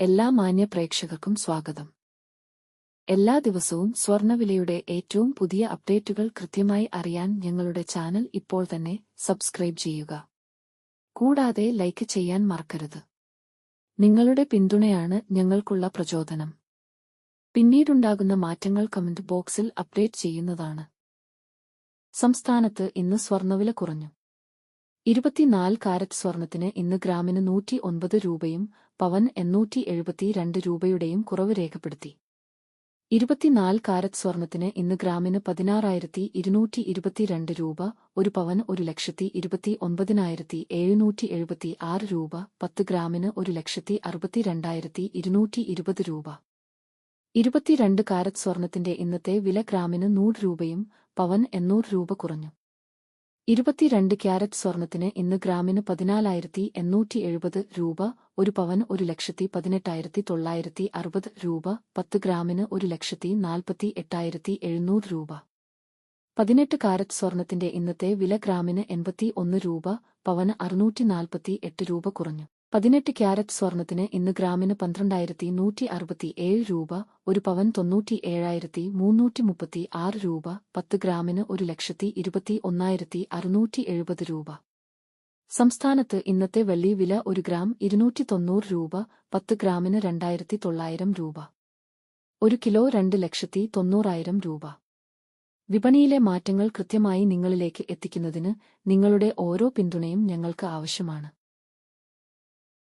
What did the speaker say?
എല്ലാ മാന്യ പ്രേക്ഷകർക്കും സ്വാഗതം. എല്ലാ ദിവസവും സ്വർണ്ണവിലയുടെ ഏറ്റവും പുതിയ അപ്ഡേറ്റുകൾ കൃത്യമായി അറിയാൻ ഞങ്ങളുടെ ചാനൽ ഇപ്പോൾ തന്നെ സബ്സ്ക്രൈബ് ചെയ്യുക. കൂടാതെ ലൈക്ക് ചെയ്യാൻ മറക്കരുത്. നിങ്ങളുടെ പിന്തുണയാണ് ഞങ്ങൾക്കുള്ള പ്രചോദനം. പിന്നീടുണ്ടാകുന്ന മാറ്റങ്ങൾ കമന്റ് ബോക്സിൽ അപ്ഡേറ്റ് ചെയ്യുന്നതാണ്. സംസ്ഥാനത്ത് ഇന്ന് സ്വർണ്ണവില കുറഞ്ഞു. 24 കാരറ്റ് സ്വർണത്തിന് ഇന്ന് ഗ്രാമിന് 109 രൂപയും പവൻ 872 രൂപയുടെയും കുറവ് രേഖപ്പെടുത്തി. 24 കാരറ്റ് സ്വർണത്തിന് ഇന്ന് ഗ്രാമിന് 16,222 രൂപ, ഒരു പവൻ 1,29,776 രൂപ, 10 ഗ്രാമിന് 1,62,220 രൂപ. 22 കാരറ്റ് സ്വർണത്തിന്റെ ഇന്നത്തെ വില ഗ്രാമിന് 100 രൂപയും പവൻ 800 രൂപ കുറഞ്ഞു. 22 ക്യാരറ്റ് സ്വർണത്തിന് ഇന്ന് ഗ്രാമിന് 14,870 രൂപ, ഒരു പവൻ 1,18,960 രൂപ, 10 ഗ്രാമിന് 1,48,700 രൂപ. 18 കാരറ്റ് സ്വർണത്തിന്റെ ഇന്നത്തെ വില ഗ്രാമിന് 81 രൂപ, പവന് 648 രൂപ കുറഞ്ഞു. 18 ക്യാരറ്റ് സ്വർണത്തിന് ഇന്ന് ഗ്രാമിന് 12,167 രൂപ, ഒരു പവൻ 97,336 രൂപ, 10 ഗ്രാമിന് 1,21,670 രൂപ. സംസ്ഥാനത്ത് ഇന്നത്തെ വെള്ളി വില 1 ഗ്രാം 290 രൂപ, 10 ഗ്രാമിന് 2,900 രൂപ. 1 കിലോ 2,90,000 രൂപ. വിപണിയിലെ മാറ്റങ്ങൾ കൃത്യമായി നിങ്ങളിലേക്ക് എത്തിക്കുന്നതിന് നിങ്ങളുടെ ഓരോ പിന്തുണയും ഞങ്ങൾക്ക് ആവശ്യമാണ്.